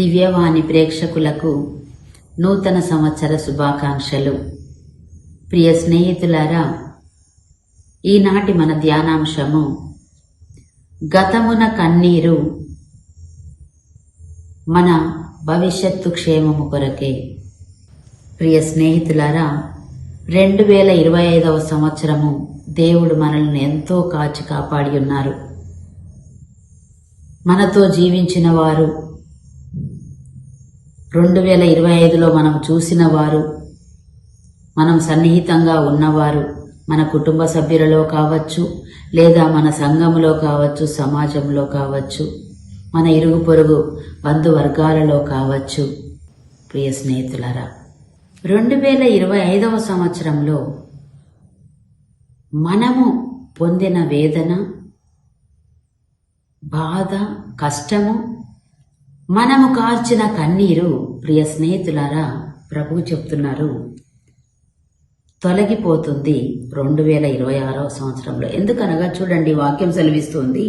దివ్యవాణి ప్రేక్షకులకు నూతన సంవత్సర శుభాకాంక్షలు. ప్రియ స్నేహితులారా, ఈనాటి మన ధ్యానాంశము గతమున కన్నీరు మన భవిష్యత్తు క్షేమము కొరకే. ప్రియ స్నేహితులారా, 2025వ సంవత్సరము దేవుడు మనల్ని ఎంతో కాచి కాపాడి ఉన్నారు. మనతో జీవించిన వారు, 2025లో మనం చూసిన వారు, మనం సన్నిహితంగా ఉన్నవారు, మన కుటుంబ సభ్యులలో కావచ్చు, లేదా మన సంఘములో కావచ్చు, సమాజంలో కావచ్చు, మన ఇరుగు పొరుగు బంధువర్గాలలో కావచ్చు. ప్రియ స్నేహితులారా, 2025వ సంవత్సరంలో మనము పొందిన వేదన, బాధ, కష్టము, మనము కార్చిన కన్నీరు, ప్రియ స్నేహితులారా, ప్రభువు చెప్తున్నారు తొలగిపోతుంది 2026వ సంవత్సరంలో. ఎందుకనగా చూడండి, వాక్యం సెలవిస్తుంది,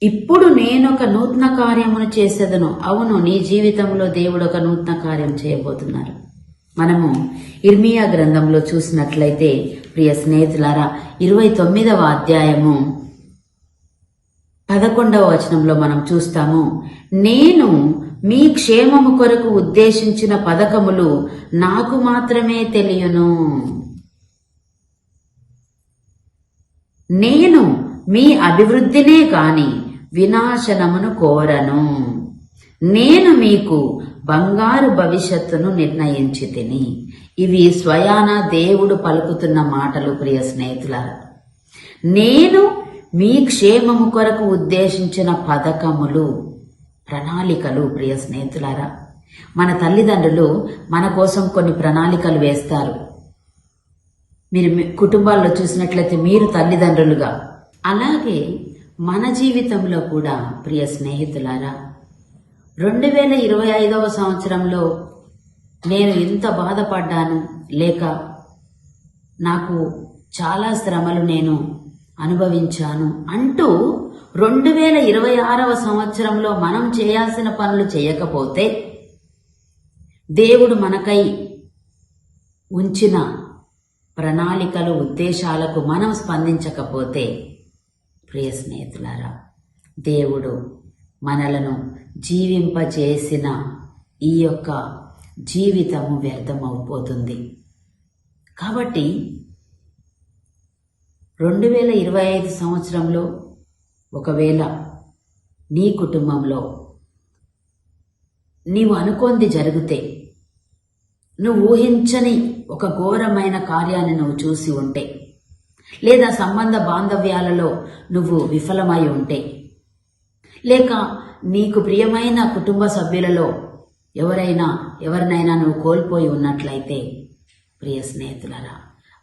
ఇప్పుడు నేనొక నూతన కార్యమును చేసేదను. అవును, నీ జీవితంలో దేవుడు ఒక నూతన కార్యం చేయబోతున్నారు. మనము ఇర్మియా గ్రంథంలో చూసినట్లయితే ప్రియ స్నేహితులారా, 29వ అధ్యాయము 11వ వచనంలో మనం చూస్తాము, నేను మీ క్షేమము కొరకు ఉద్దేశించిన పథకములు నాకు మాత్రమే తెలియను. నేను మీ అభివృద్ధినే కాని వినాశనమును కోరను. నేను మీకు బంగారు భవిష్యత్తును నిర్ణయించి తిని. ఇవి స్వయాన దేవుడు పలుకుతున్న మాటలు. ప్రియ స్నేహితులారా, నేను మీ క్షేమము కొరకు ఉద్దేశించిన పథకములు, ప్రణాళికలు. ప్రియ స్నేహితులారా, మన తల్లిదండ్రులు మన కోసం కొన్ని ప్రణాళికలు వేస్తారు. మీరు కుటుంబాల్లో చూసినట్లయితే మీరు తల్లిదండ్రులుగా, అలాగే మన జీవితంలో కూడా ప్రియ స్నేహితులారా, 2025వ సంవత్సరంలో నేను ఇంత బాధపడ్డాను, లేక నాకు చాలా శ్రమలు నేను అనుభవించాను అంటూ 2026వ సంవత్సరంలో మనం చేయాల్సిన పనులు చేయకపోతే, దేవుడు మనకై ఉంచిన ప్రణాళికలు, ఉద్దేశాలకు మనం స్పందించకపోతే, ప్రియ స్నేహితులారా, దేవుడు మనలను జీవింపజేసిన ఈ యొక్క జీవితము వ్యర్థమైపోతుంది. కాబట్టి 2025 సంవత్సరంలో ఒకవేళ నీ కుటుంబంలో నీవు అనుకోంది జరిగితే, నువ్వు ఊహించని ఒక ఘోరమైన కార్యాన్ని నువ్వు చూసి ఉంటే, లేదా సంబంధ బాంధవ్యాలలో నువ్వు విఫలమై ఉంటే, లేక నీకు ప్రియమైన కుటుంబ సభ్యులలో ఎవరినైనా నువ్వు కోల్పోయి ఉన్నట్లయితే, ప్రియ స్నేహితులారా,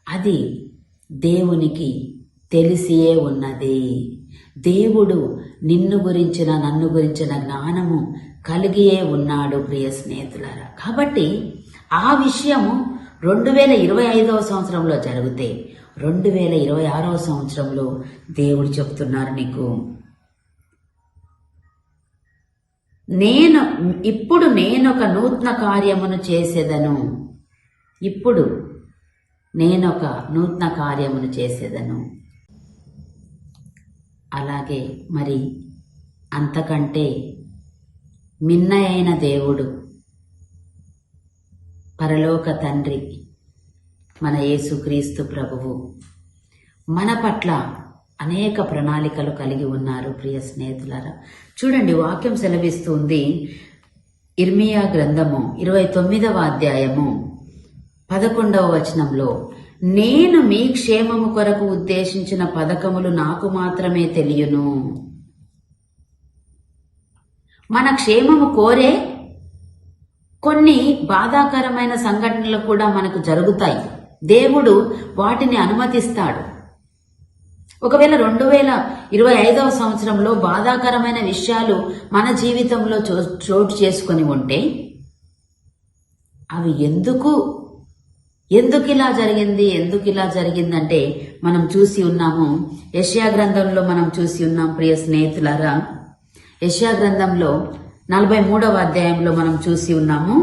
అది దేవునికి తెలిసియే ఉన్నది. దేవుడు నిన్ను గురించిన, నన్ను గురించిన జ్ఞానము కలిగియే ఉన్నాడు. ప్రియ స్నేహితులారా, కాబట్టి ఆ విషయము 2025వ సంవత్సరంలో జరిగితే, 2026వ సంవత్సరంలో దేవుడు చెప్తున్నారు నీకు, ఇప్పుడు నేనొక నూతన కార్యమును చేసేదను. ఇప్పుడు నేనొక నూతన కార్యమును చేసేదను. అలాగే మరి అంతకంటే మిన్నయైన దేవుడు, పరలోక తండ్రి, మన యేసుక్రీస్తు ప్రభువు మన పట్ల అనేక ప్రణాళికలు కలిగి ఉన్నారు. ప్రియ స్నేహితులారా, చూడండి, వాక్యం సెలవిస్తుంది, ఇర్మియా గ్రంథము 29వ అధ్యాయము 11వ వచనంలో, నేను మీ క్షేమము కొరకు ఉద్దేశించిన పథకములు నాకు మాత్రమే తెలియను. మన క్షేమము కోరే కొన్ని బాధాకరమైన సంఘటనలు కూడా మనకు జరుగుతాయి. దేవుడు వాటిని అనుమతిస్తాడు. ఒకవేళ 2025వ సంవత్సరంలో బాధాకరమైన విషయాలు మన జీవితంలో చోటు చేసుకొని ఉంటే, అవి ఎందుకు ఇలా జరిగిందంటే మనం చూసి ఉన్నాము. యెషయా గ్రంథంలో మనం చూసి ఉన్నాం. ప్రియ స్నేహితులారా, యెషయా గ్రంథంలో 43వ అధ్యాయంలో మనం చూసి ఉన్నాము.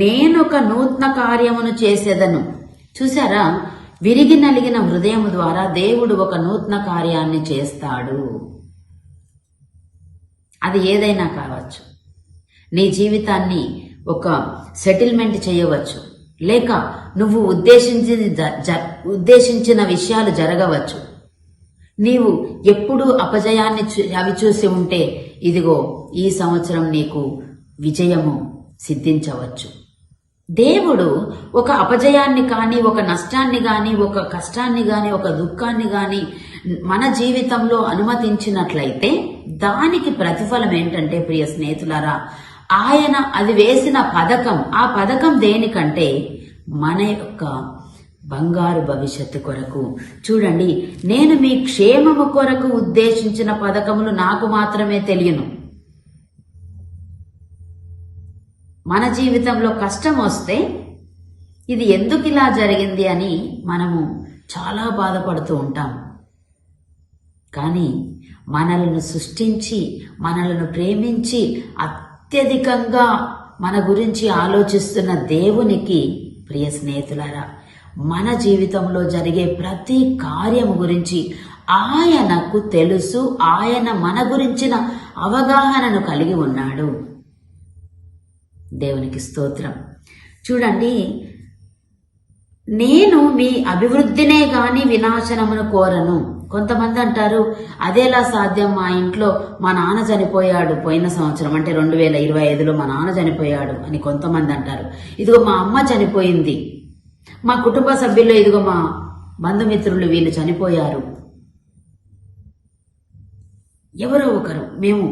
నేనొక నూతన కార్యమును చేసేదను. చూసారా, విరిగి నలిగిన హృదయం ద్వారా దేవుడు ఒక నూతన కార్యాన్ని చేస్తాడు. అది ఏదైనా కావచ్చు. నీ జీవితాన్ని ఒక సెటిల్మెంట్ చేయవచ్చు, లేక నువ్వు ఉద్దేశించిన విషయాలు జరగవచ్చు. నీవు ఎప్పుడూ అపజయాన్ని అవి చూసి ఉంటే ఇదిగో ఈ సంవత్సరం నీకు విజయము సిద్ధించవచ్చు. దేవుడు ఒక అపజయాన్ని కానీ, ఒక నష్టాన్ని గాని, ఒక కష్టాన్ని గాని, ఒక దుఃఖాన్ని గాని మన జీవితంలో అనుమతించినట్లయితే దానికి ప్రతిఫలం ఏంటంటే ప్రియ స్నేహితులారా, ఆయన అది వేసిన పథకం. ఆ పథకం దేనికంటే మన యొక్క బంగారు భవిష్యత్తు కొరకు. చూడండి, నేను మీ క్షేమము కొరకు ఉద్దేశించిన పథకములు నాకు మాత్రమే తెలియను. మన జీవితంలో కష్టం వస్తే ఇది ఎందుకు ఇలా జరిగింది అని మనము చాలా బాధపడుతూ ఉంటాం. కానీ మనలను సృష్టించి, మనలను ప్రేమించి, అత్యధికంగా మన గురించి ఆలోచిస్తున్న దేవునికి ప్రియ స్నేహితులారా, మన జీవితంలో జరిగే ప్రతి కార్యము గురించి ఆయనకు తెలుసు. ఆయన మన గురించిన అవగాహనను కలిగి ఉన్నాడు. దేవునికి స్తోత్రం. చూడండి, నేను మీ అభివృద్ధినే గాని వినాశనమును కోరను. కొంతమంది అంటారు, అదేలా సాధ్యం, మా ఇంట్లో మా నాన్న చనిపోయాడు పోయిన సంవత్సరం, అంటే 2025లో మా నాన్న చనిపోయాడు అని కొంతమంది అంటారు. ఇదిగో మా అమ్మ చనిపోయింది, మా కుటుంబ సభ్యుల్లో ఇదిగో మా బంధుమిత్రులు వీళ్ళు చనిపోయారు. ఎవరో ఒకరు, మేము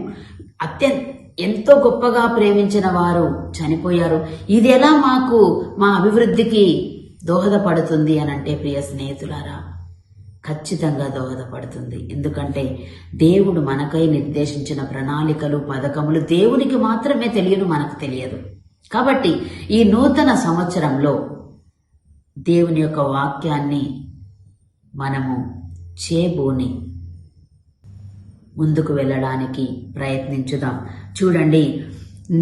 ఎంతో గొప్పగా ప్రేమించిన వారు చనిపోయారు. ఇది ఎలా మాకు మా అభివృద్ధికి దోహదపడుతుంది అని అంటే ప్రియ స్నేహితులారా, ఖచ్చితంగా దోహదపడుతుంది. ఎందుకంటే దేవుడు మనకై నిర్దేశించిన ప్రణాళికలు, పథకములు దేవునికి మాత్రమే తెలియను, మనకు తెలియదు. కాబట్టి ఈ నూతన సంవత్సరంలో దేవుని యొక్క వాక్యాన్ని మనము చేబూని ముందుకు వెళ్ళడానికి ప్రయత్నించుదాం. చూడండి,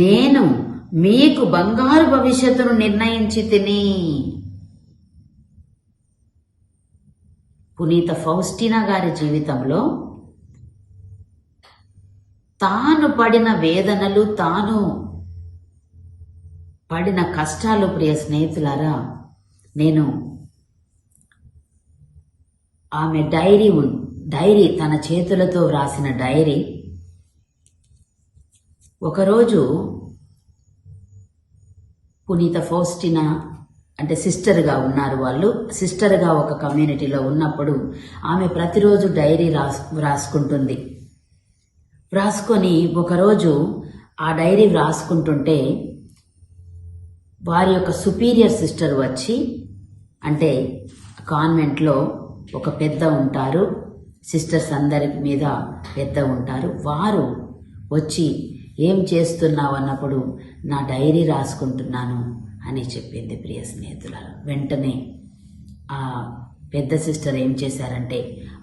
నేను మీకు బంగారు భవిష్యత్తును నిర్ణయించి తిని. పునీత ఫౌస్టినా గారి జీవితంలో తాను పడిన వేదనలు, తాను పడిన కష్టాలు, ప్రియ స్నేహితులారా, నేను ఆమె డైరీ తన చేతులతో వ్రాసిన డైరీ. ఒకరోజు పునీత ఫౌస్టినా అంటే సిస్టర్గా ఉన్నారు. వాళ్ళు సిస్టర్గా ఒక కమ్యూనిటీలో ఉన్నప్పుడు ఆమె ప్రతిరోజు డైరీ వ్రాసుకుంటుంది. వ్రాసుకొని ఒకరోజు ఆ డైరీ వ్రాసుకుంటుంటే వారి యొక్క సుపీరియర్ సిస్టర్ వచ్చి, అంటే కాన్వెంట్లో ఒక పెద్ద ఉంటారు, సిస్టర్స్ అందరి మీద పెద్ద ఉంటారు, వారు వచ్చి ఏం చేస్తున్నావు అన్నప్పుడు నా డైరీ రాసుకుంటున్నాను అని చెప్పింది. ప్రియ స్నేహితులారా, వెంటనే ఆ పెద్ద సిస్టర్ ఏం చేశారంటే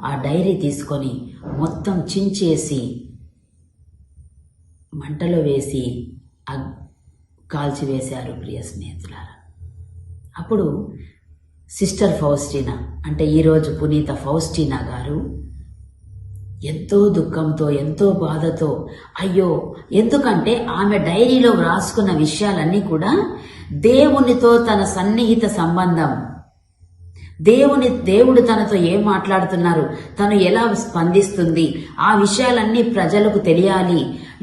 ఆ డైరీ తీసుకొని మొత్తం చించేసి మంటలో వేసి కాల్చివేశారు. ప్రియ స్నేహితులారా, అప్పుడు సిస్టర్ ఫౌస్టినా అంటే ఈరోజు పునీత ఫౌస్టినా గారు ఎంతో దుఃఖంతో, ఎంతో బాధతో, అయ్యో, ఎందుకంటే ఆమె డైరీలో వ్రాసుకున్న విషయాలన్నీ దేవునితో తన సన్నిహిత సంబంధం, దేవుడు తనతో ఏం మాట్లాడుతున్నారు, తను ఎలా స్పందిస్తుంది, ఆ విషయాలన్నీ ప్రజలకు తెలియాలి,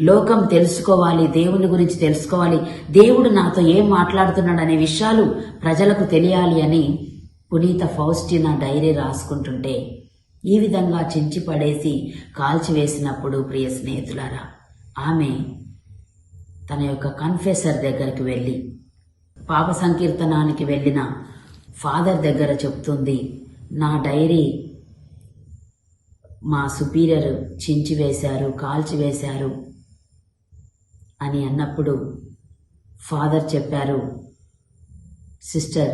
లోకం తెలుసుకోవాలి, దేవుని గురించి తెలుసుకోవాలి, దేవుడు నాతో ఏం మాట్లాడుతున్నాడు అనే విషయాలు ప్రజలకు తెలియాలి అని పునీత ఫౌస్టినా డైరీ రాసుకుంటుంటే ఈ విధంగా చించి పడేసి కాల్చివేసినప్పుడు ప్రియ స్నేహితులారా, ఆమె తన యొక్క కన్ఫెసర్ దగ్గరికి వెళ్ళి, పాప సంకీర్తనానికి వెళ్ళిన ఫాదర్ దగ్గర చెప్తుంది, నా డైరీ మా సుపీరియర్ చించివేశారు, కాల్చివేశారు అని అన్నప్పుడు ఫాదర్ చెప్పారు, సిస్టర్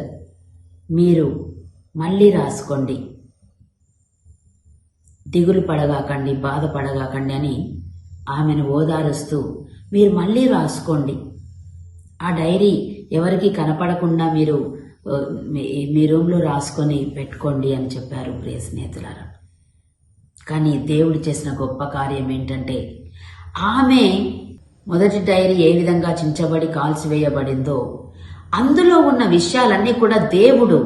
మీరు మళ్ళీ రాసుకోండి, దిగులు పడగాకండి, బాధపడగాకండి అని ఆమెను ఓదారుస్తూ మీరు మళ్ళీ రాసుకోండి. ఆ డైరీ ఎవరికి కనపడకుండా మీరు మీ రూమ్లో రాసుకొని పెట్టుకోండి అని చెప్పారు ప్రియ స్నేహితులారా. కానీ దేవుడు చేసిన గొప్ప కార్యం ఏంటంటే, ఆమె మొదటి డైరీ ఏ విధంగా చించబడి కాల్చివేయబడిందో అందులో ఉన్న విషయాలన్నీ కూడా దేవుడు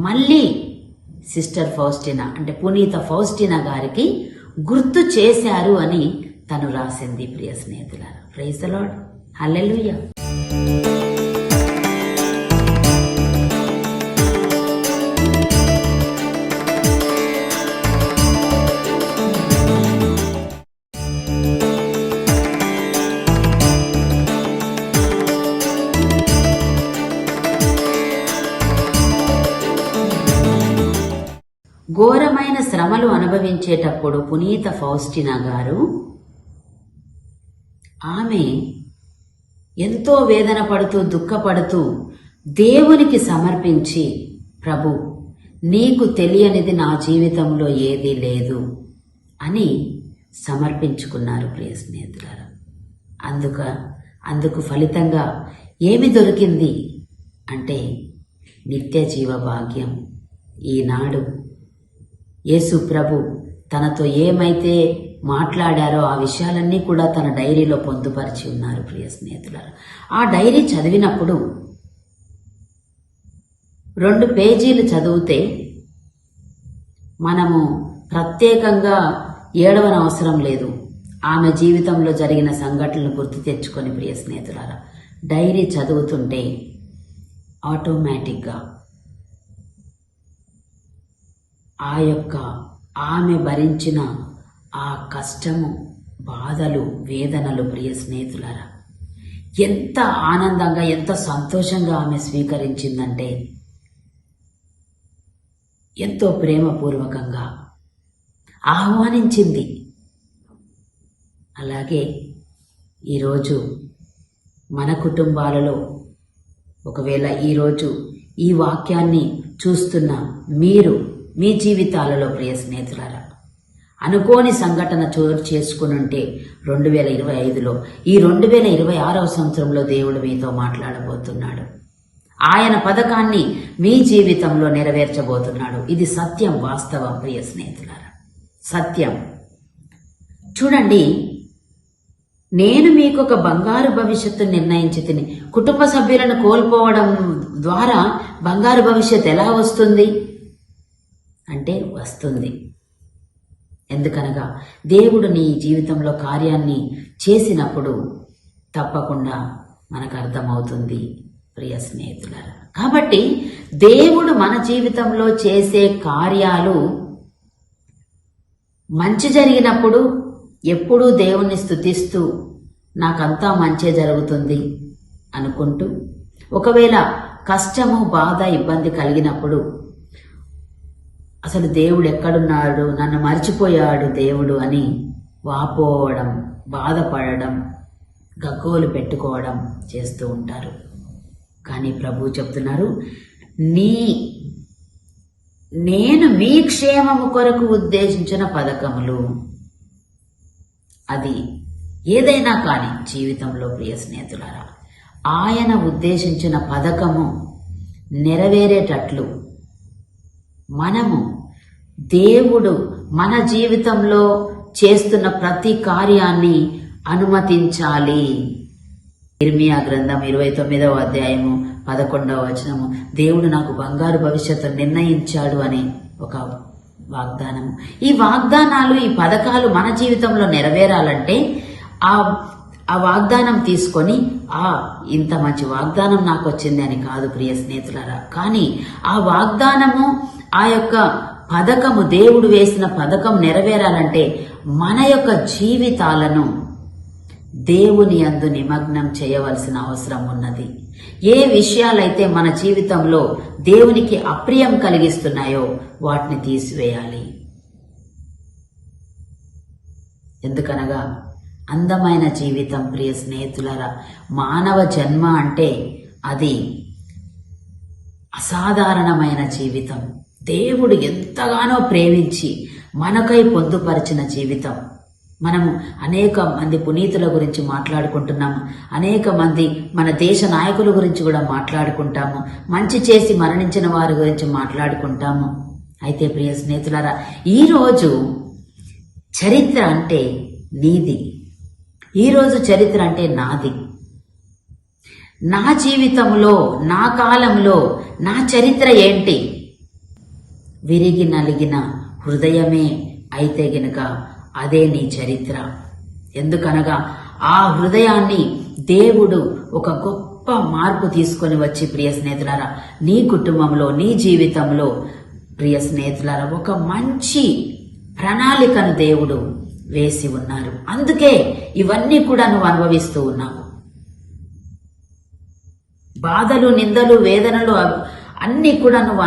మళ్ళీ సిస్టర్ ఫౌస్టినా అంటే పునీత ఫౌస్టినా గారికి గుర్తు చేశారు అని తను రాసింది ప్రియ స్నేహితులారా. Praise the Lord. హల్లెలూయా. ఘోరమైన శ్రమలు అనుభవించేటప్పుడు పునీత ఫౌస్టినా గారు ఆమె ఎంతో వేదన పడుతూ దుఃఖపడుతూ దేవునికి సమర్పించి, ప్రభు నీకు తెలియనిది నా జీవితంలో ఏదీ లేదు అని సమర్పించుకున్నారు ప్రియ స్నేహితులారా. అందుకు ఫలితంగా ఏమి దొరికింది అంటే నిత్య జీవ భాగ్యం. ఈనాడు యేసు ప్రభు తనతో ఏమైతే మాట్లాడారో ఆ విషయాలన్నీ కూడా తన డైరీలో పొందుపరిచి ఉన్నారు ప్రియ స్నేహితులారా. ఆ డైరీ చదివినప్పుడు 2 పేజీలు చదివితే మనము ప్రత్యేకంగా ఏడవనవసరం లేదు. ఆమె జీవితంలో జరిగిన సంఘటనలు గుర్తు తెచ్చుకొని ప్రియ స్నేహితులారా, డైరీ చదువుతుంటే ఆటోమేటిక్గా ఆమె భరించిన ఆ కష్టము, బాధలు, వేదనలు ప్రియ స్నేహితులారా ఎంత ఆనందంగా, ఎంత సంతోషంగా ఆమె స్వీకరించిందంటే ఎంతో ప్రేమపూర్వకంగా ఆహ్వానించింది. అలాగే ఈరోజు మన కుటుంబాలలో ఒకవేళ ఈరోజు ఈ వాక్యాన్ని చూస్తున్న మీరు మీ జీవితాలలో ప్రియ స్నేహితులారా అనుకోని సంఘటన చోటు చేసుకుని ఉంటే 2025లో ఈ 2026వ సంవత్సరంలో దేవుడు మీతో మాట్లాడబోతున్నాడు. ఆయన పథకాన్ని మీ జీవితంలో నెరవేర్చబోతున్నాడు. ఇది సత్యం, వాస్తవం ప్రియ స్నేహితులారా, సత్యం. చూడండి, నేను మీకు ఒక బంగారు భవిష్యత్తు నిర్ణయించి తిని. కుటుంబ సభ్యులను కోల్పోవడం ద్వారా బంగారు భవిష్యత్తు ఎలా వస్తుంది అంటే వస్తుంది. ఎందుకనగా దేవుడు నీ జీవితంలో కార్యాన్ని చేసినప్పుడు తప్పకుండా మనకు అర్థమవుతుంది ప్రియ స్నేహితులారా. కాబట్టి దేవుడు మన జీవితంలో చేసే కార్యాలు మంచి జరిగినప్పుడు ఎప్పుడూ దేవుణ్ణి స్తుతిస్తూ నాకంతా మంచే జరుగుతుంది అనుకుంటూ, ఒకవేళ కష్టము, బాధ, ఇబ్బంది కలిగినప్పుడు అసలు దేవుడు ఎక్కడున్నాడు, నన్ను మర్చిపోయాడు దేవుడు అని వాపోవడం, బాధపడడం, గగ్గోలు పెట్టుకోవడం చేస్తూ ఉంటారు. కానీ ప్రభువు చెప్తున్నారు, నేను మీ క్షేమము కొరకు ఉద్దేశించిన పథకములు, అది ఏదైనా కానీ జీవితంలో ప్రియ స్నేహితులారా ఆయన ఉద్దేశించిన పథకము నెరవేరేటట్లు మనము దేవుడు మన జీవితంలో చేస్తున్న ప్రతి కార్యాన్ని అనుమతించాలి. ఇర్మియా గ్రంథం 29వ అధ్యాయము 11వ వచనము, దేవుడు నాకు బంగారు భవిష్యత్తు నిర్ణయించాడు అనే ఒక వాగ్దానము. ఈ వాగ్దానాలు, ఈ పథకాలు మన జీవితంలో నెరవేరాలంటే ఆ వాగ్దానం తీసుకొని ఇంత మంచి వాగ్దానం నాకు వచ్చింది అని కాదు ప్రియ స్నేహితులారా. కానీ ఆ వాగ్దానము, ఆ యొక్క పథకము, దేవుడు వేసిన పథకం నెరవేరాలంటే మన యొక్క జీవితాలను దేవుని యందు నిమగ్నం చేయవలసిన అవసరం ఉన్నది. ఏ విషయాలైతే మన జీవితంలో దేవునికి అప్రియం కలిగిస్తున్నాయో వాటిని తీసివేయాలి. ఎందుకనగా అందమైన జీవితం ప్రియ స్నేహితులారా, మానవ జన్మ అంటే అది అసాధారణమైన జీవితం. దేవుడు ఎంతగానో ప్రేమించి మనకై పొందుపరిచిన జీవితం. మనము అనేక మంది పునీతుల గురించి మాట్లాడుకుంటున్నాము, అనేక మంది మన దేశ నాయకుల గురించి కూడా మాట్లాడుకుంటాము, మంచి చేసి మరణించిన వారి గురించి మాట్లాడుకుంటాము. అయితే ప్రియ స్నేహితులారా, ఈరోజు చరిత్ర అంటే నీది, ఈరోజు చరిత్ర అంటే నాది. నా జీవితంలో, నా కాలంలో నా చరిత్ర ఏంటి? విరిగి నలిగిన హృదయమే అయితే గనుక అదే నీ చరిత్ర. ఎందుకనగా ఆ హృదయాన్ని దేవుడు ఒక గొప్ప మార్పు తీసుకొని వచ్చి ప్రియ స్నేహితులారా, నీ కుటుంబంలో, నీ జీవితంలో ప్రియ స్నేహితులారా, ఒక మంచి ప్రణాళికను దేవుడు వేసి ఉన్నారు. అందుకే ఇవన్నీ కూడా నువ్వు అనుభవిస్తూ ఉన్నావు. బాధలు, నిందలు, వేదనలు అన్నీ కూడా నువ్వు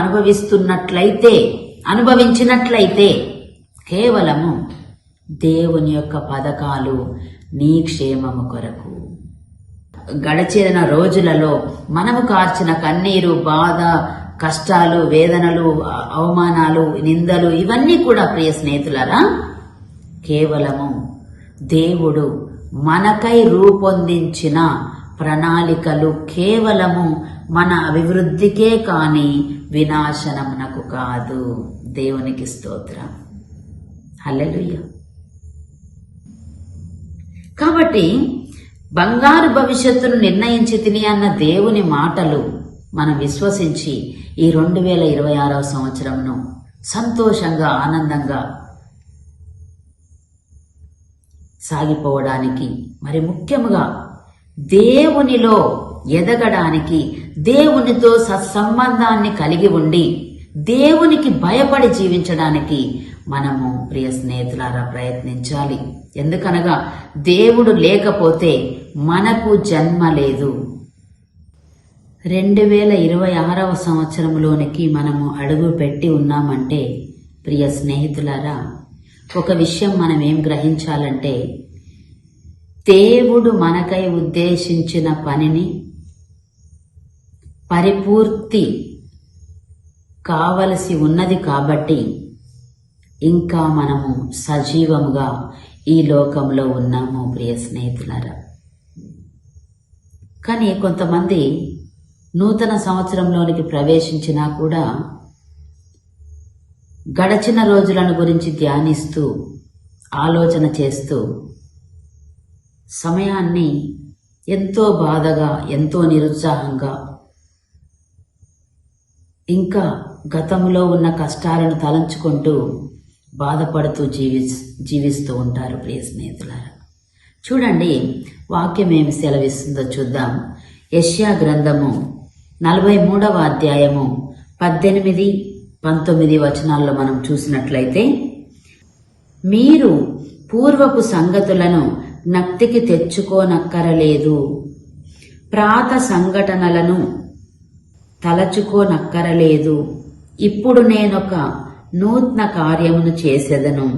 అనుభవించినట్లయితే కేవలము దేవుని యొక్క పథకాలు నీ క్షేమము కొరకు. గడిచిన రోజులలో మనము కార్చిన కన్నీరు, బాధ, కష్టాలు, వేదనలు, అవమానాలు, నిందలు ఇవన్నీ కూడా ప్రియ స్నేహితులారా కేవలము దేవుడు మనకై రూపొందించిన ప్రణాళికలు, కేవలము మన అభివృద్ధికే కాని వినాశనమునకు కాదు. దేవునికి స్తోత్రం. హల్లెలూయా. కాబట్టి బంగారు భవిష్యత్తును నిర్ణయించి తిని అన్న దేవుని మాటలు మనం విశ్వసించి ఈ 2026వ సంవత్సరంను సంతోషంగా, ఆనందంగా సాగిపోవడానికి, మరి ముఖ్యంగా దేవునిలో ఎదగడానికి, దేవునితో సత్సంబంధాన్ని కలిగి ఉండి దేవునికి భయపడి జీవించడానికి మనము ప్రియ స్నేహితులారా ప్రయత్నించాలి. ఎందుకనగా దేవుడు లేకపోతే మనకు జన్మ లేదు. 2026వ సంవత్సరంలోనికి మనము అడుగు పెట్టి ఉన్నామంటే ప్రియ స్నేహితులారా, ఒక విషయం మనం ఏం గ్రహించాలంటే, దేవుడు మనకై ఉద్దేశించిన పనిని పరిపూర్తి కావలసి ఉన్నది కాబట్టి ఇంకా మనము సజీవముగా ఈ లోకంలో ఉన్నాము ప్రియ స్నేహితులారా. కానీ కొంతమంది నూతన సంవత్సరంలోనికి ప్రవేశించినా కూడా గడచిన రోజులను గురించి ధ్యానిస్తూ, ఆలోచన చేస్తూ సమయాన్ని ఎంతో బాధగా, ఎంతో నిరుత్సాహంగా, ఇంకా గతంలో ఉన్న కష్టాలను తలంచుకుంటూ బాధపడుతూ జీవిస్తూ ఉంటారు ప్రియ స్నేహితులారా. చూడండి, వాక్యం ఏమి సెలవిస్తుందో చూద్దాం. యెషయా గ్రంథము 43వ అధ్యాయము 18, 19 వచనాల్లో మనం చూసినట్లయితే, మీరు పూర్వపు సంగతులను జ్ఞప్తికి తెచ్చుకోనక్కరలేదు, ప్రాత సంఘటనలను తలచుకోనక్కరలేదు. ఇప్పుడు నేనొక నూతన కార్యమును చేసేదను,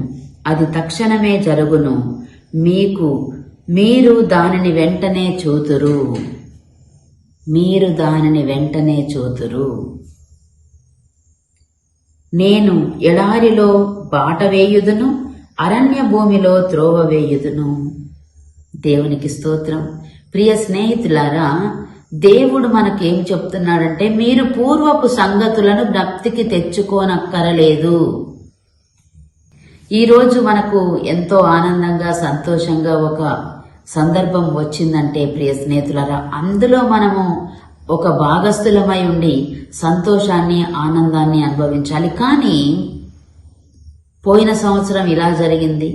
అది తక్షణమే జరుగును, మీరు దానిని వెంటనే చూతురు. మీరు దానిని వెంటనే చూతురు. నేను ఎడారిలో బాట వేయుదును, అరణ్య భూమిలో త్రోవ వేయుదును. దేవునికి స్తోత్రం. ప్రియ స్నేహితులారా, దేవుడు మనకేం చెప్తున్నాడంటే, మీరు పూర్వపు సంగతులను జ్ఞప్తికి తెచ్చుకోనక్కరలేదు. ఈరోజు మనకు ఎంతో ఆనందంగా, సంతోషంగా ఒక సందర్భం వచ్చిందంటే ప్రియ స్నేహితులారా, అందులో మనము ఒక భాగస్థులమై ఉండి సంతోషాన్ని, ఆనందాన్ని అనుభవించాలి. కానీ పోయిన సంవత్సరం ఇలా జరిగింది,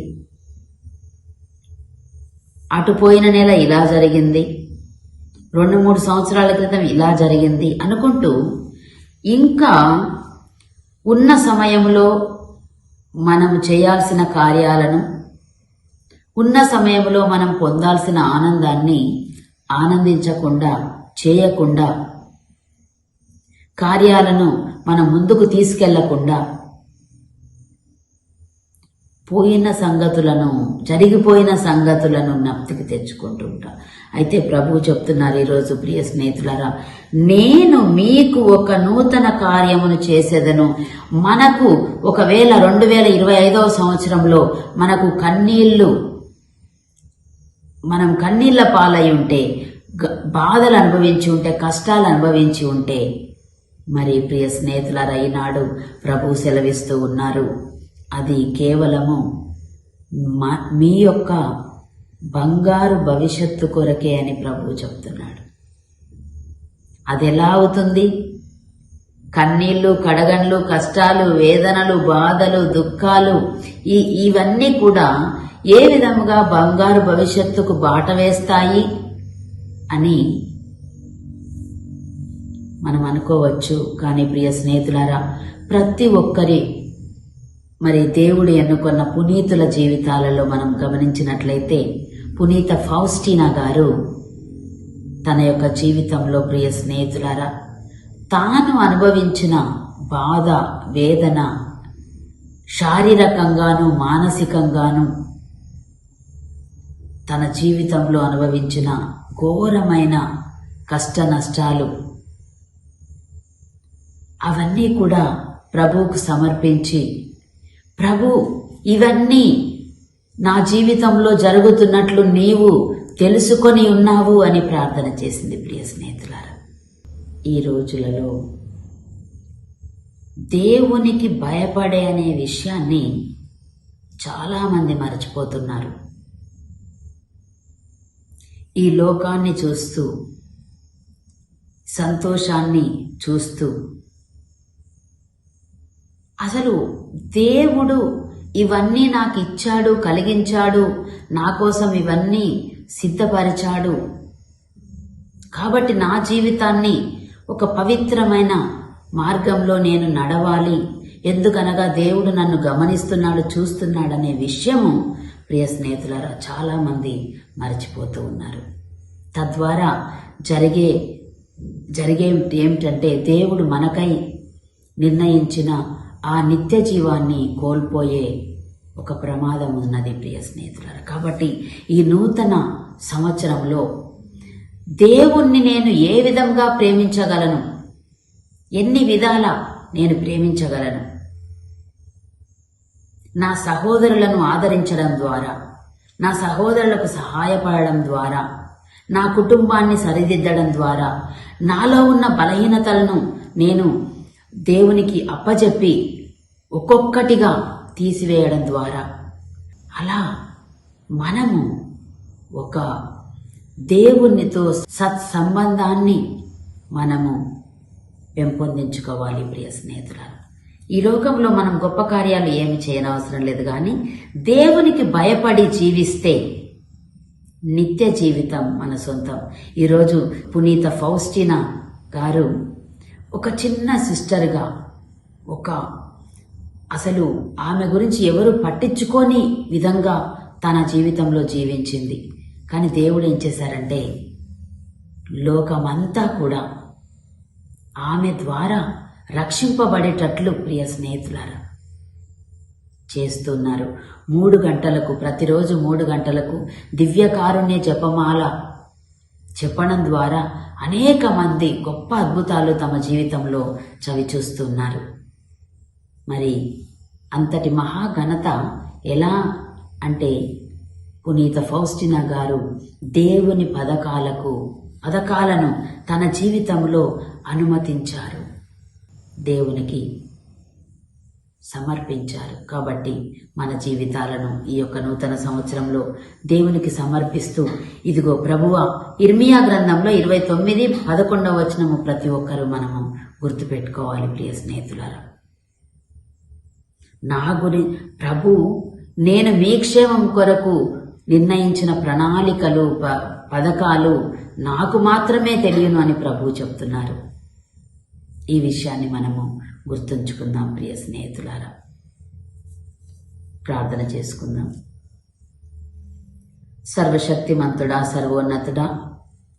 అటు పోయిన నెల ఇలా జరిగింది, 2-3 సంవత్సరాల క్రితం ఇలా జరిగింది అనుకుంటూ ఇంకా ఉన్న సమయంలో మనం చేయాల్సిన కార్యాలను, ఉన్న సమయంలో మనం పొందాల్సిన ఆనందాన్ని ఆనందించకుండా, చేయకుండా, కార్యాలను మనం ముందుకు తీసుకెళ్లకుండా జరిగిపోయిన సంగతులను జ్ఞప్తికి తెచ్చుకుంటూ ఉంటాం. అయితే ప్రభువు చెప్తున్నారు ఈరోజు ప్రియ స్నేహితులారా, నేను మీకు ఒక నూతన కార్యమును చేసేదను. మనకు ఒకవేళ 2025వ సంవత్సరంలో మనకు కన్నీళ్లు, మనం కన్నీళ్ల పాలై ఉంటే, బాధలు అనుభవించి ఉంటే, కష్టాలు అనుభవించి ఉంటే, మరి ప్రియ స్నేహితులారా, ఈనాడు ప్రభు సెలవిస్తూ ఉన్నారు, అది కేవలము మీ యొక్క బంగారు భవిష్యత్తు కొరకే అని ప్రభు చెప్తున్నాడు. అది ఎలా అవుతుంది? కన్నీళ్లు, కడగండ్లు, కష్టాలు, వేదనలు, బాధలు, దుఃఖాలు ఇవన్నీ కూడా ఏ విధముగా బంగారు భవిష్యత్తుకు బాట వేస్తాయి అని మనం అనుకోవచ్చు. కానీ ప్రియ స్నేహితులారా, ప్రతి ఒక్కరి మరి దేవుడు ఎన్నుకున్న పునీతుల జీవితాలలో మనం గమనించినట్లయితే, పునీత ఫౌస్టీనా గారు తన యొక్క జీవితంలో ప్రియ స్నేహితులారా తాను అనుభవించిన బాధ, వేదన, శారీరకంగాను మానసికంగాను తన జీవితంలో అనుభవించిన ఘోరమైన కష్ట నష్టాలు అవన్నీ కూడా ప్రభువుకు సమర్పించి, ప్రభు, ఇవన్నీ నా జీవితంలో జరుగుతున్నట్లు నీవు తెలుసుకొని ఉన్నావు అని ప్రార్థన చేసింది. ప్రియ స్నేహితులారా, ఈ రోజులలో దేవునికి భయపడే అనే విషయాన్ని చాలామంది మరచిపోతున్నారు. ఈ లోకాన్ని చూస్తూ, సంతోషాన్ని చూస్తూ, అసలు దేవుడు ఇవన్నీ నాకు ఇచ్చాడు, కలిగించాడు, నా కోసం ఇవన్నీ సిద్ధపరిచాడు, కాబట్టి నా జీవితాన్ని ఒక పవిత్రమైన మార్గంలో నేను నడవాలి, ఎందుకనగా దేవుడు నన్ను గమనిస్తున్నాడు, చూస్తున్నాడనే విషయము ప్రియ స్నేహితులారా చాలా మంది మర్చిపోతూ ఉన్నారు. తద్వారా జరిగే ఏమిటంటే, దేవుడు మనకై నిర్ణయించిన ఆ నిత్య జీవాన్ని కోల్పోయే ఒక ప్రమాదం ఉన్నది ప్రియ స్నేహితులారా. కాబట్టి ఈ నూతన సంవత్సరంలో దేవుణ్ణి నేను ఏ విధంగా ప్రేమించగలను, ఎన్ని విధాల నేను ప్రేమించగలను, నా సహోదరులను ఆదరించడం ద్వారా, నా సహోదరులకు సహాయపడడం ద్వారా, నా కుటుంబాన్ని సరిదిద్దడం ద్వారా, నాలో ఉన్న బలహీనతలను నేను దేవునికి అప్పచెప్పి ఒక్కొక్కటిగా తీసివేయడం ద్వారా, అలా మనము ఒక దేవునితో సత్సంబంధాన్ని మనము పెంపొందించుకోవాలి. ప్రియ స్నేహితులారా, ఈ లోకంలో మనం గొప్ప కార్యాలు ఏమి చేయనవసరం లేదు, కానీ దేవునికి భయపడి జీవిస్తే నిత్య జీవితం మన సొంతం. ఈరోజు పునీత ఫౌస్టీనా గారు ఒక చిన్న సిస్టర్గా, అసలు ఆమె గురించి ఎవరు పట్టించుకోని విధంగా తన జీవితంలో జీవించింది. కానీ దేవుడు ఏం చేశారంటే, లోకమంతా కూడా ఆమె ద్వారా రక్షింపబడేటట్లు ప్రియ స్నేహితులారా చేస్తున్నారు. 3 గంటలకు, ప్రతిరోజు 3 గంటలకు దివ్యకారుణ్య జపమాల చెప్పడం ద్వారా అనేక మంది గొప్ప అద్భుతాలు తమ జీవితంలో చవిచూస్తున్నారు. మరి అంతటి మహాఘనత ఎలా అంటే, పునీత ఫౌస్టీనా గారు దేవుని పథకాలను తన జీవితంలో అనుమతించారు, దేవునికి సమర్పించారు. కాబట్టి మన జీవితాలను ఈ యొక్క నూతన సంవత్సరంలో దేవునికి సమర్పిస్తూ, ఇదిగో ప్రభువా, ఇర్మియా గ్రంథంలో 29:11 వచనము ప్రతి ఒక్కరూ మనము గుర్తుపెట్టుకోవాలి. ప్రియ స్నేహితులారా, ప్రభు, నేను మీ క్షేమం కొరకు నిర్ణయించిన ప్రణాళికలు, పథకాలు నాకు మాత్రమే తెలియను అని ప్రభు చెప్తున్నారు. ఈ విషయాన్ని మనము గుర్తుంచుకుందాం. ప్రియ స్నేహితులారా, ప్రార్థన చేసుకుందాం. సర్వశక్తిమంతుడా, సర్వోన్నతుడా,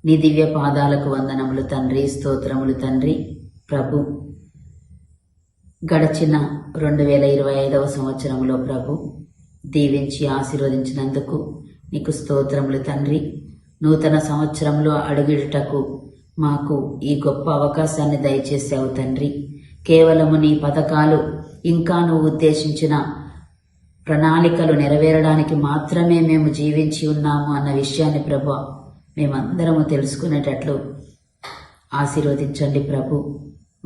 నీ దివ్య పాదాలకు వందనములు తండ్రి, స్తోత్రములు తండ్రి. ప్రభు, గడచిన 2025వ సంవత్సరంలో ప్రభు దీవించి ఆశీర్వదించినందుకు నీకు స్తోత్రములు తండ్రి. నూతన సంవత్సరంలో అడుగిడుటకు మాకు ఈ గొప్ప అవకాశాన్ని దయచేసావు తండ్రి. కేవలము నీ పథకాలు, ఇంకా నువ్వు ఉద్దేశించిన ప్రణాళికలు నెరవేరడానికి మాత్రమే మేము జీవించి ఉన్నాము అన్న విషయాన్ని ప్రభు మేమందరము తెలుసుకునేటట్లు ఆశీర్వదించండి ప్రభు.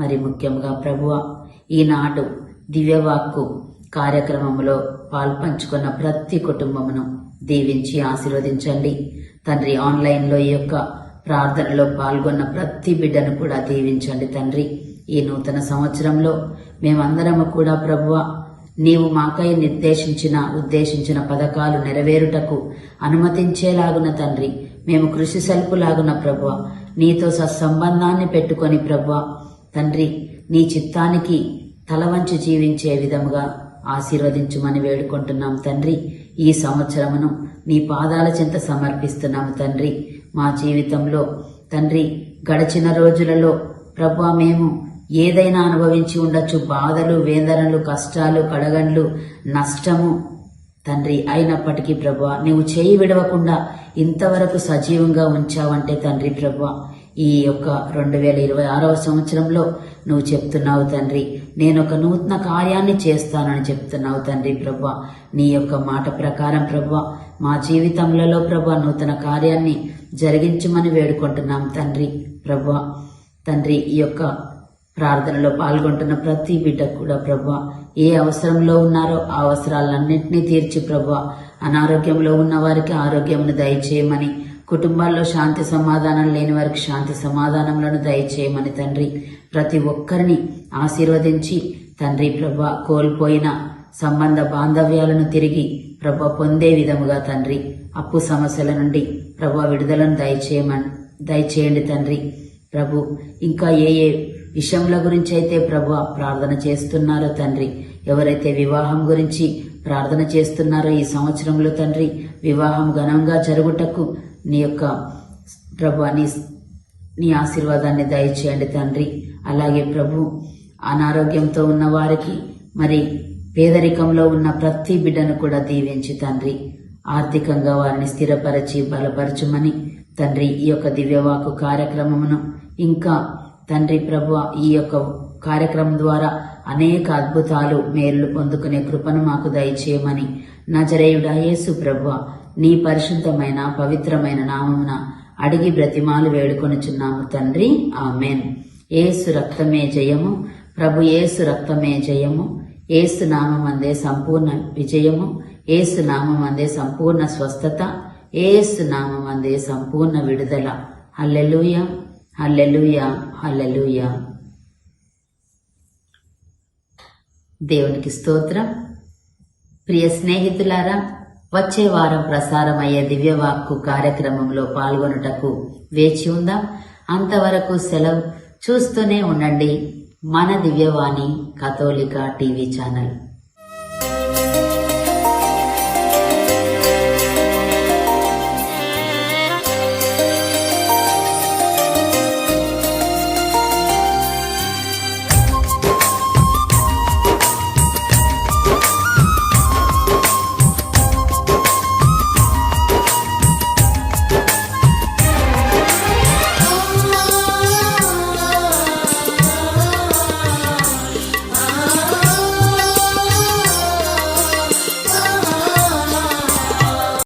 మరి ముఖ్యంగా ప్రభువ, ఈనాడు దివ్యవాక్కు కార్యక్రమంలో పాల్పంచుకున్న ప్రతి కుటుంబమును దీవించి ఆశీర్వదించండి తండ్రి. ఆన్లైన్లో ఈ యొక్క ప్రార్థనలో పాల్గొన్న ప్రతి బిడ్డను కూడా దీవించండి తండ్రి. ఈ నూతన సంవత్సరంలో మేమందరము కూడా ప్రభువ, నీవు మాకై ఉద్దేశించిన పథకాలు నెరవేరుటకు అనుమతించేలాగున తండ్రి, మేము కృషి సల్పులాగున ప్రభువ, నీతో సత్సంబంధాన్ని పెట్టుకొని ప్రభువ తండ్రి, నీ చిత్తానికి తలవంచి జీవించే విధముగా ఆశీర్వదించుమని వేడుకుంటున్నాం తండ్రి. ఈ సంవత్సరమును నీ పాదాల చెంత సమర్పిస్తున్నాము తండ్రి. మా జీవితంలో తండ్రి గడిచిన రోజులలో ప్రభువా మేము ఏదైనా అనుభవించి ఉండొచ్చు, బాధలు, వేదనలు, కష్టాలు, కడగండ్లు, నష్టము తండ్రి. అయినప్పటికీ ప్రభువా నీవు చేయి విడవకుండా ఇంతవరకు సజీవంగా ఉంచావంటే తండ్రి ప్రభువా, ఈ యొక్క 2026వ సంవత్సరంలో నువ్వు చెప్తున్నావు తండ్రి, నేను ఒక నూతన కార్యాన్ని చేస్తానని చెప్తున్నావు తండ్రి ప్రభువా. నీ యొక్క మాట ప్రకారం ప్రభువా మా జీవితంలో ప్రభువా నూతన కార్యాన్ని జరిగించమని వేడుకుంటున్నాం తండ్రి ప్రభువా. తండ్రి, ఈ యొక్క ప్రార్థనలో పాల్గొంటున్న ప్రతి బిడ్డ కూడా ప్రభువా ఏ అవసరంలో ఉన్నారో ఆ అవసరాలన్నింటినీ తీర్చి ప్రభువా, అనారోగ్యంలో ఉన్న వారికి ఆరోగ్యమును దయచేయమని, కుటుంబాల్లో శాంతి సమాధానం లేని వారికి శాంతి సమాధానములను దయచేయమని తండ్రి, ప్రతి ఒక్కరిని ఆశీర్వదించి తండ్రి ప్రభువా కోల్పోయిన సంబంధ బాంధవ్యాలను తిరిగి ప్రభువా పొందే విధముగా తండ్రి, అప్పు సమస్యల నుండి ప్రభువా విడుదలను దయచేయండి తండ్రి ప్రభు. ఇంకా ఏ విషయముల గురించి అయితే ప్రభువా ప్రార్థన చేస్తున్నారో తండ్రి, ఎవరైతే వివాహం గురించి ప్రార్థన చేస్తున్నారో ఈ సంవత్సరంలో తండ్రి వివాహం ఘనంగా జరుగుటకు నీ యొక్క ప్రభువా నీ ఆశీర్వాదాన్ని దయచేయండి తండ్రి. అలాగే ప్రభు అనారోగ్యంతో ఉన్న వారికి, మరి పేదరికంలో ఉన్న ప్రతి బిడ్డను కూడా దీవించి తండ్రి ఆర్థికంగా వారిని స్థిరపరచి బలపరచుమని తండ్రి, ఈ యొక్క దివ్యవాకు కార్యక్రమమును ఇంకా తండ్రి ప్రభువా ఈ యొక్క కార్యక్రమం ద్వారా అనేక అద్భుతాలు మేలు పొందుకునే కృపను మాకు దయచేయమని నజరేయుడా యేసు ప్రభువా నీ పరిశుద్ధమైన పవిత్రమైన నామమున అడిగి బ్రతిమాలు వేడుకొనుచున్నాము తండ్రి, ఆమెన్. యేసు రక్తమే జయము, ప్రభు యేసు రక్తమే జయము, యేసు నామమందే సంపూర్ణ విజయము, యేసు నామమందే సంపూర్ణ స్వస్థత, యేసు నామమందే సంపూర్ణ విడుదల. హల్లెలూయా, హల్లెలూయా, హల్లెలూయా. దేవునికి స్తోత్రం. ప్రియ స్నేహితులారా, వచ్చే వారం ప్రసారమయ్యే దివ్యవాక్కు కార్యక్రమంలో పాల్గొనుటకు వేచి ఉందాం. అంతవరకు సెలవు. చూస్తూనే ఉండండి మన దివ్యవాణి కథోలిక టీవీ ఛానల్.